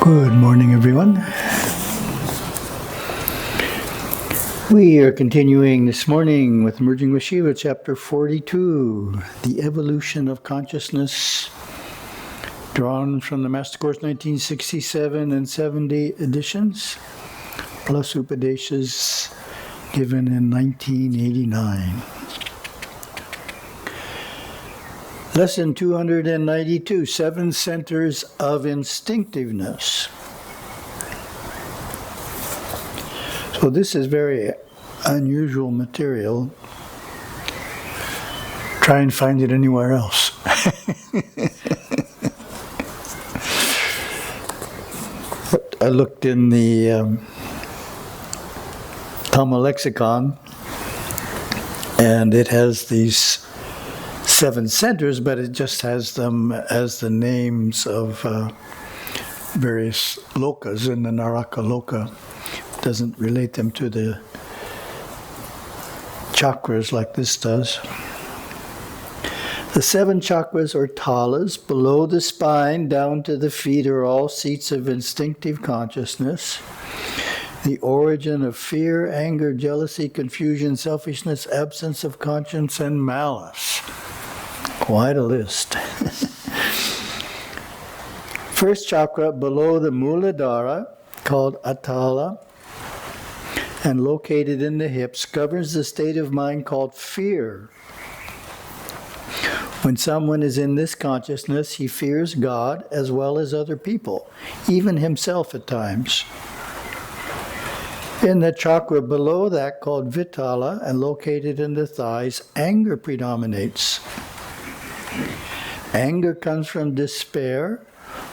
Good morning, everyone. We are continuing this morning with Merging with Śiva, Chapter 42, The Evolution of Consciousness, drawn from the Master Course 1967 and 70 editions, plus upadeshas given in 1989. Lesson 292, 7 Centers of Instinctiveness. So this is very unusual material. Try and find it anywhere else. I looked in the Tamil lexicon, and it has these 7 centers, but it just has them as the names of various lokas in the Naraka loka. It doesn't relate them to the chakras like this does. The 7 chakras or talas below the spine down to the feet are all seats of instinctive consciousness. The origin of fear, anger, jealousy, confusion, selfishness, absence of conscience, and malice. Quite a list. First chakra below the mūlādhāra, called atala, and located in the hips, governs the state of mind called fear. When someone is in this consciousness, he fears God as well as other people, even himself at times. In the chakra below that, called vitala, and located in the thighs, anger predominates. Anger comes from despair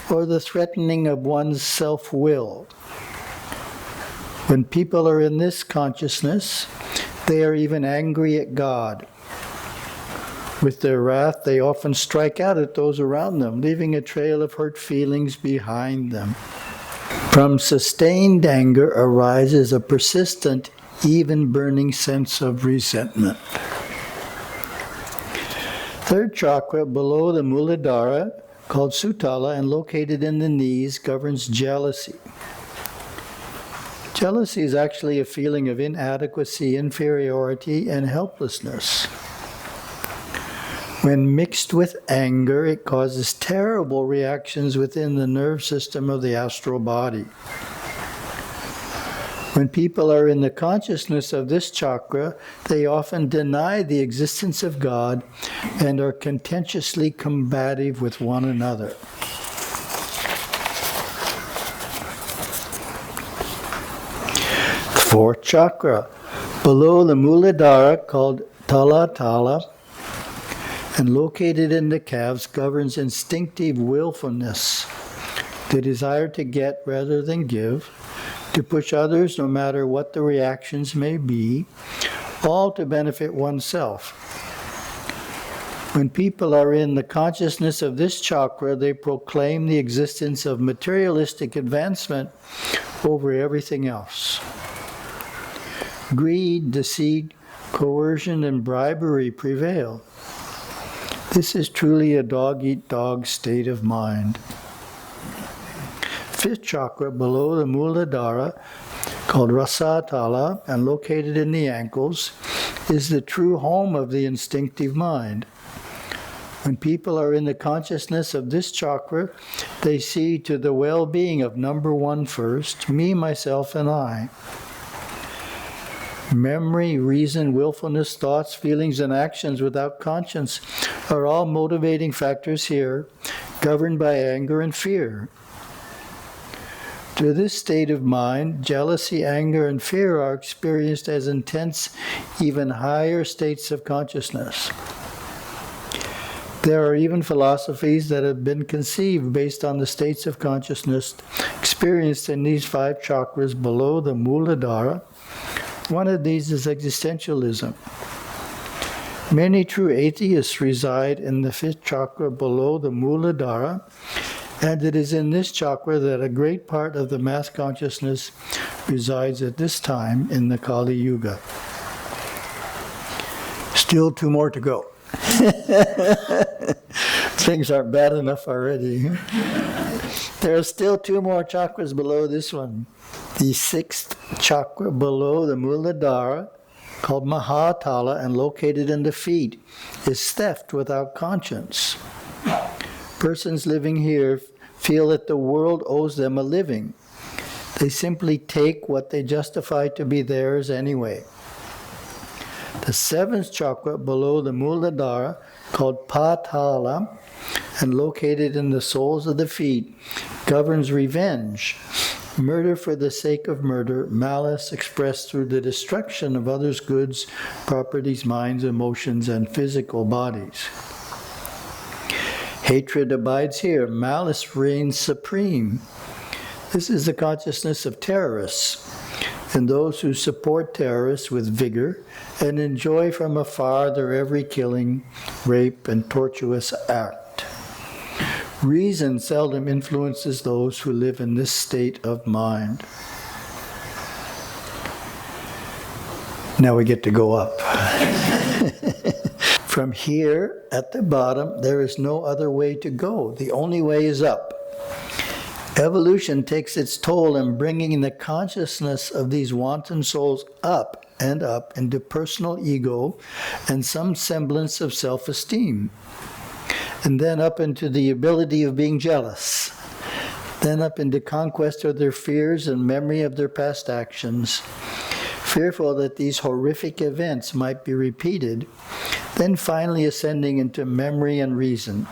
or the threatening of one's self-will. When people are in this consciousness, they are even angry at God. With their wrath, they often strike out at those around them, leaving a trail of hurt feelings behind them. From sustained anger arises a persistent, even burning sense of resentment. Third chakra below the mūlādhāra, called sutala and located in the knees, governs jealousy. Jealousy is actually a feeling of inadequacy, inferiority, and helplessness. When mixed with anger, it causes terrible reactions within the nerve system of the astral body. When people are in the consciousness of this chakra, they often deny the existence of God and are contentiously combative with one another. Fourth chakra, below the mūlādhāra, called tala, and located in the calves, governs instinctive willfulness, the desire to get rather than give, to push others no matter what the reactions may be, all to benefit oneself. When people are in the consciousness of this chakra, they proclaim the existence of materialistic advancement over everything else. Greed, deceit, coercion, and bribery prevail. This is truly a dog-eat-dog state of mind. Fifth chakra below the mūlādhāra, called rasatala and located in the ankles, is the true home of the instinctive mind. When people are in the consciousness of this chakra, they see to the well-being of number 1 first, me, myself, and I. Memory, reason, willfulness, thoughts, feelings, and actions without conscience are all motivating factors here, governed by anger and fear. To this state of mind, jealousy, anger, and fear are experienced as intense, even higher states of consciousness. There are even philosophies that have been conceived based on the states of consciousness experienced in these 5 chakras below the mūlādhāra. One of these is existentialism. Many true atheists reside in the 5th chakra below the mūlādhāra, and it is in this chakra that a great part of the mass consciousness resides at this time in the Kali Yuga. Still 2 more to go. Things aren't bad enough already. There are still 2 more chakras below this one. The 6th chakra below the mūlādhāra, called atala and located in the feet, is theft without conscience. Persons living here feel that the world owes them a living. They simply take what they justify to be theirs anyway. The 7th chakra below the mūlādhāra, called patala, and located in the soles of the feet, governs revenge, murder for the sake of murder, malice expressed through the destruction of others' goods, properties, minds, emotions, and physical bodies. Hatred abides here. Malice reigns supreme. This is the consciousness of terrorists and those who support terrorists with vigor and enjoy from afar their every killing, rape, and tortuous act. Reason seldom influences those who live in this state of mind. Now we get to go up. From here at the bottom, there is no other way to go. The only way is up. Evolution takes its toll in bringing the consciousness of these wanton souls up and up into personal ego and some semblance of self-esteem, and then up into the ability of being jealous, then up into conquest of their fears and memory of their past actions, fearful that these horrific events might be repeated, then finally ascending into memory and reason,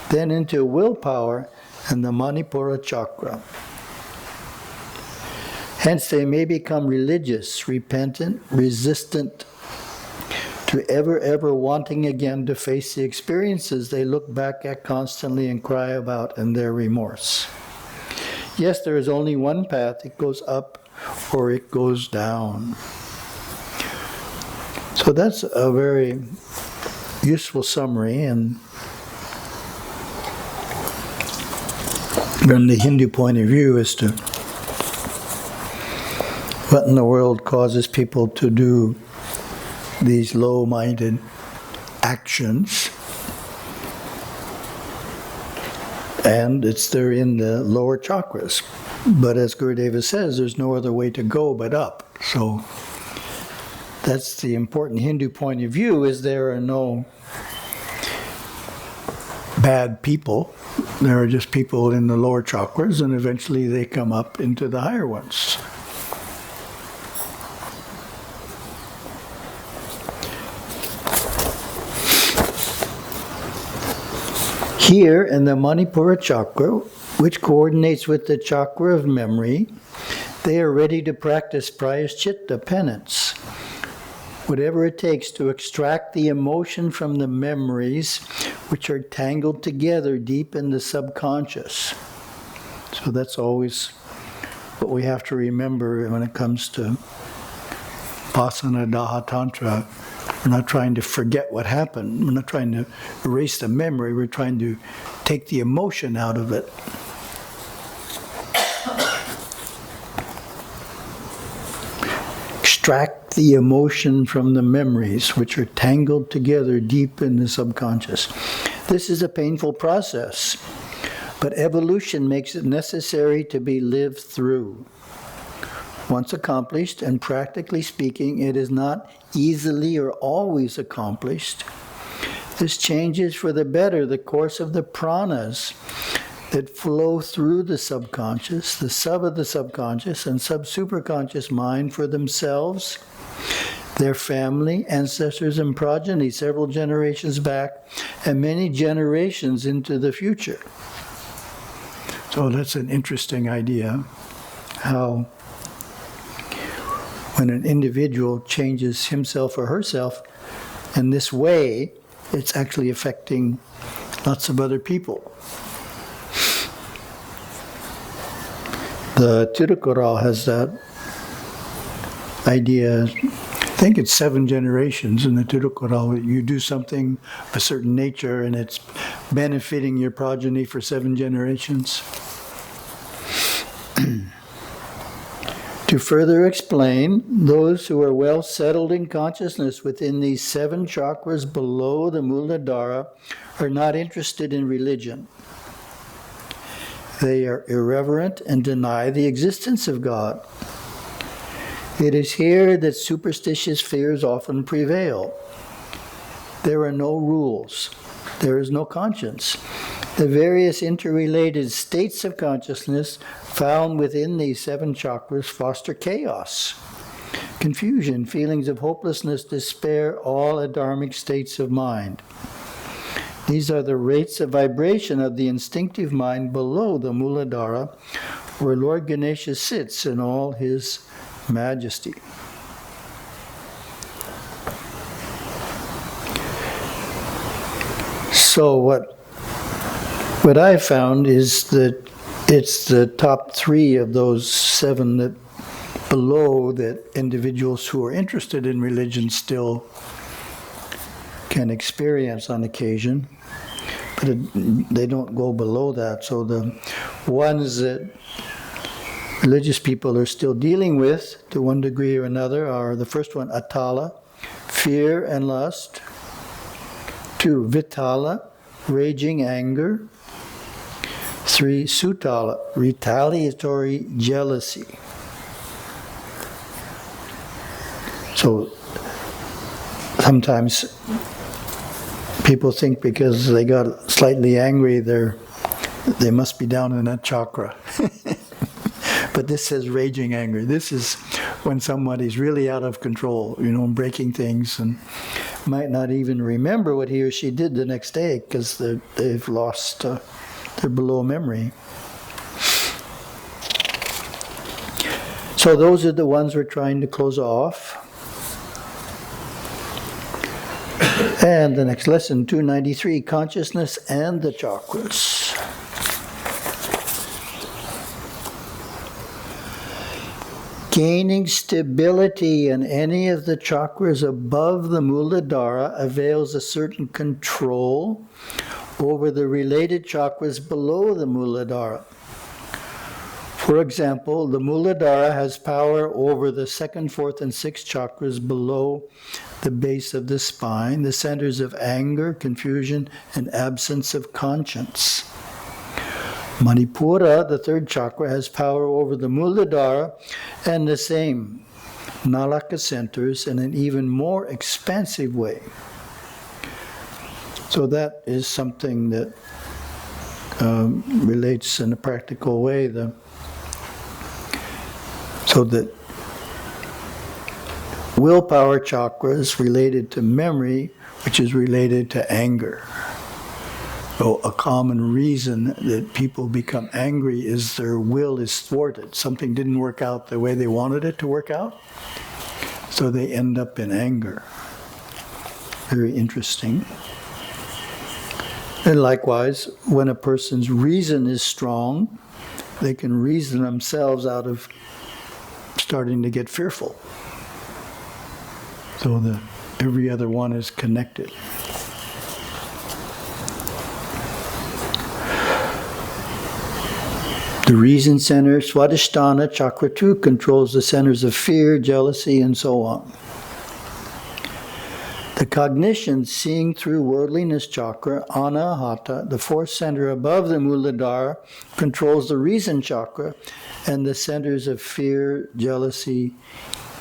then into willpower and the Manipura chakra. Hence they may become religious, repentant, resistant to ever wanting again to face the experiences they look back at constantly and cry about in their remorse. Yes, there is only one path. It goes up or it goes down. So that's a very useful summary, and from the Hindu point of view as to what in the world causes people to do these low-minded actions. And they're in the lower chakras. But as Gurudeva says, there's no other way to go but up. So that's the important Hindu point of view, is there are no bad people. There are just people in the lower chakras, and eventually they come up into the higher ones. Here in the Manipura chakra, which coordinates with the chakra of memory, they are ready to practice prayaschitta, penance, whatever it takes to extract the emotion from the memories which are tangled together deep in the subconscious. So that's always what we have to remember when it comes to Pasana Daha Tantra. We're not trying to forget what happened. We're not trying to erase the memory. We're trying to take the emotion out of it. Extract the emotion from the memories which are tangled together deep in the subconscious. This is a painful process, but evolution makes it necessary to be lived through. Once accomplished, and practically speaking, it is not easily or always accomplished. This changes for the better the course of the pranas that flow through the subconscious, the sub of the subconscious, and sub-superconscious mind for themselves, their family, ancestors, and progeny several generations back, and many generations into the future. So that's an interesting idea, how when an individual changes himself or herself in this way, it's actually affecting lots of other people. The Tirukural has that idea. I think it's 7 generations in the Tirukural. You do something of a certain nature and it's benefiting your progeny for 7 generations. To further explain, those who are well settled in consciousness within these 7 chakras below the mūlādhāra are not interested in religion. They are irreverent and deny the existence of God. It is here that superstitious fears often prevail. There are no rules. There is no conscience. The various interrelated states of consciousness found within these 7 chakras foster chaos, confusion, feelings of hopelessness, despair, all adharmic states of mind. These are the rates of vibration of the instinctive mind below the mūlādhāra, where Lord Ganesha sits in all his majesty. So what I found is that it's the top 3 of those 7 that below that individuals who are interested in religion still can experience on occasion, but they don't go below that. So the ones that religious people are still dealing with to one degree or another are the first one, atala, fear and lust; 2, vitala, raging anger; 3, sutala, retaliatory jealousy. So sometimes people think because they got slightly angry, they must be down in that chakra. But this says raging anger. This is when somebody's really out of control, breaking things, and might not even remember what he or she did the next day because they've lost their below memory. So those are the ones we're trying to close off. And the next lesson, 293, consciousness and the chakras. Gaining stability in any of the chakras above the mūlādhāra avails a certain control over the related chakras below the mūlādhāra. For example, the mūlādhāra has power over the 2nd, 4th, and 6th chakras below the base of the spine, the centers of anger, confusion, and absence of conscience. Manipura, the 3rd chakra, has power over the mūlādhāra and the same nalaka centers in an even more expansive way. So that is something that relates in a practical way. So that willpower chakra is related to memory, which is related to anger. So a common reason that people become angry is their will is thwarted. Something didn't work out the way they wanted it to work out, so they end up in anger. Very interesting. And likewise, when a person's reason is strong, they can reason themselves out of starting to get fearful. So every other one is connected. The reason center, Swadhisthana, chakra 2, controls the centers of fear, jealousy, and so on. The cognition, seeing through worldliness chakra, anahata, the 4th center above the mūlādhāra, controls the reason chakra and the centers of fear, jealousy,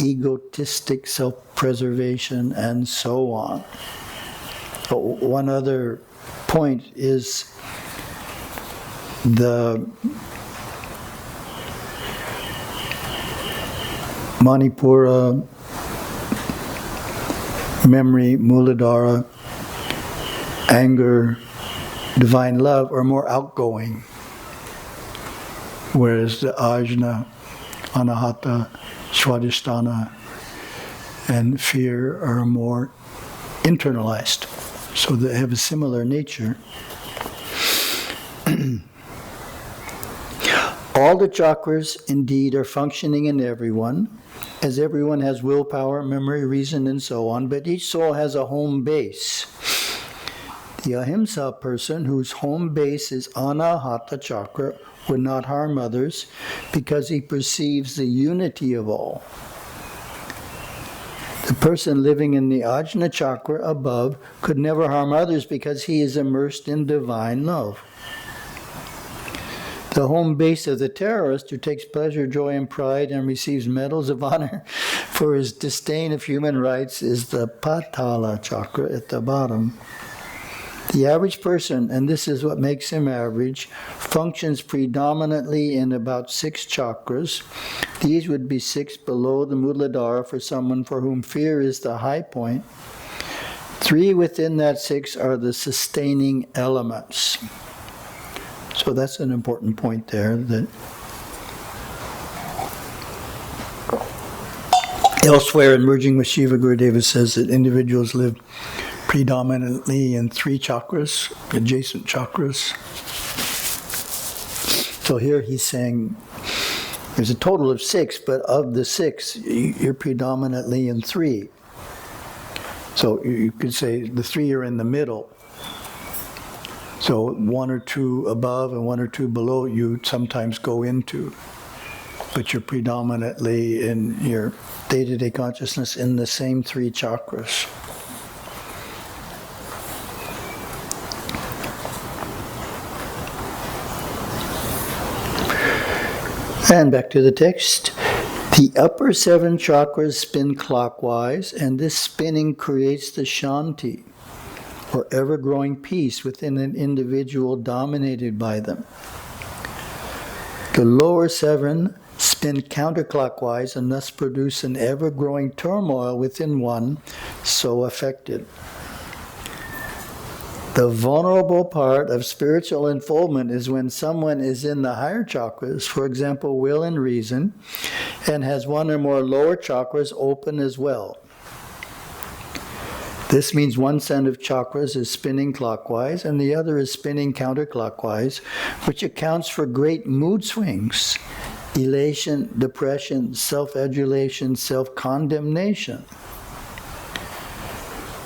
egotistic self-preservation, and so on. But one other point is the Manipura, memory, mūlādhāra, anger, divine love are more outgoing, whereas the ajna, anahata, swadhisthana, and fear are more internalized. So they have a similar nature. All the chakras indeed are functioning in everyone, as everyone has willpower, memory, reason, and so on, but each soul has a home base. The ahimsa person whose home base is anahata chakra would not harm others because he perceives the unity of all. The person living in the ajna chakra above could never harm others because he is immersed in divine love. The home base of the terrorist who takes pleasure, joy, and pride and receives medals of honor for his disdain of human rights is the patala chakra at the bottom. The average person, and this is what makes him average, functions predominantly in about 6 chakras. These would be 6 below the mūlādhāra for someone for whom fear is the high point. 3 within that 6 are the sustaining elements. So that's an important point there. That elsewhere in Merging with Śiva, Gurudeva says that individuals live predominantly in 3 chakras, adjacent chakras. So here he's saying there's a total of 6, but of the 6, you're predominantly in 3. So you could say the 3 are in the middle. So 1 or 2 above and 1 or 2 below you sometimes go into, but you're predominantly in your day-to-day consciousness in the same 3 chakras. And back to the text. The upper 7 chakras spin clockwise, and this spinning creates the shanti, or ever-growing peace within an individual dominated by them. The lower 7 spin counterclockwise and thus produce an ever-growing turmoil within one so affected. The vulnerable part of spiritual unfoldment is when someone is in the higher chakras, for example, will and reason, and has 1 or more lower chakras open as well. This means one set of chakras is spinning clockwise and the other is spinning counterclockwise, which accounts for great mood swings, elation, depression, self-adulation, self-condemnation.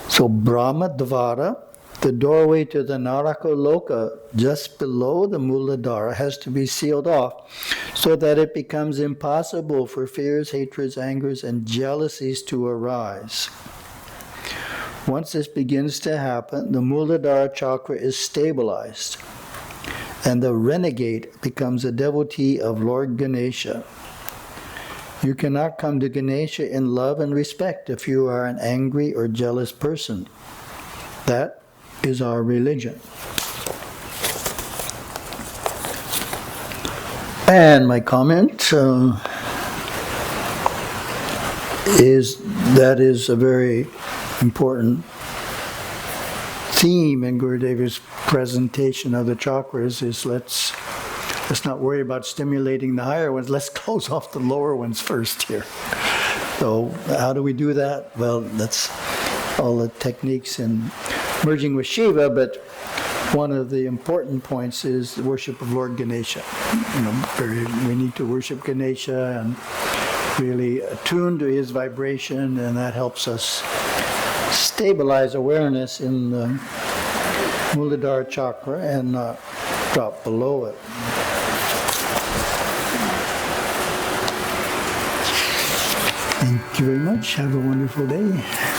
So Brahmadvara, the doorway to the Narakaloka just below the mūlādhāra, has to be sealed off so that it becomes impossible for fears, hatreds, angers, and jealousies to arise. Once this begins to happen, the mūlādhāra chakra is stabilized, and the renegade becomes a devotee of Lord Ganesha. You cannot come to Ganesha in love and respect if you are an angry or jealous person. That is our religion. And my comment is that is a very important theme in Gurudeva's presentation of the chakras is let's not worry about stimulating the higher ones, let's close off the lower ones first here. So how do we do that? Well, that's all the techniques in Merging with Śiva, but one of the important points is the worship of Lord Ganesha. We need to worship Ganesha and really attune to his vibration, and that helps us stabilize awareness in the mūlādhāra chakra and not drop below it. Thank you very much. Have a wonderful day.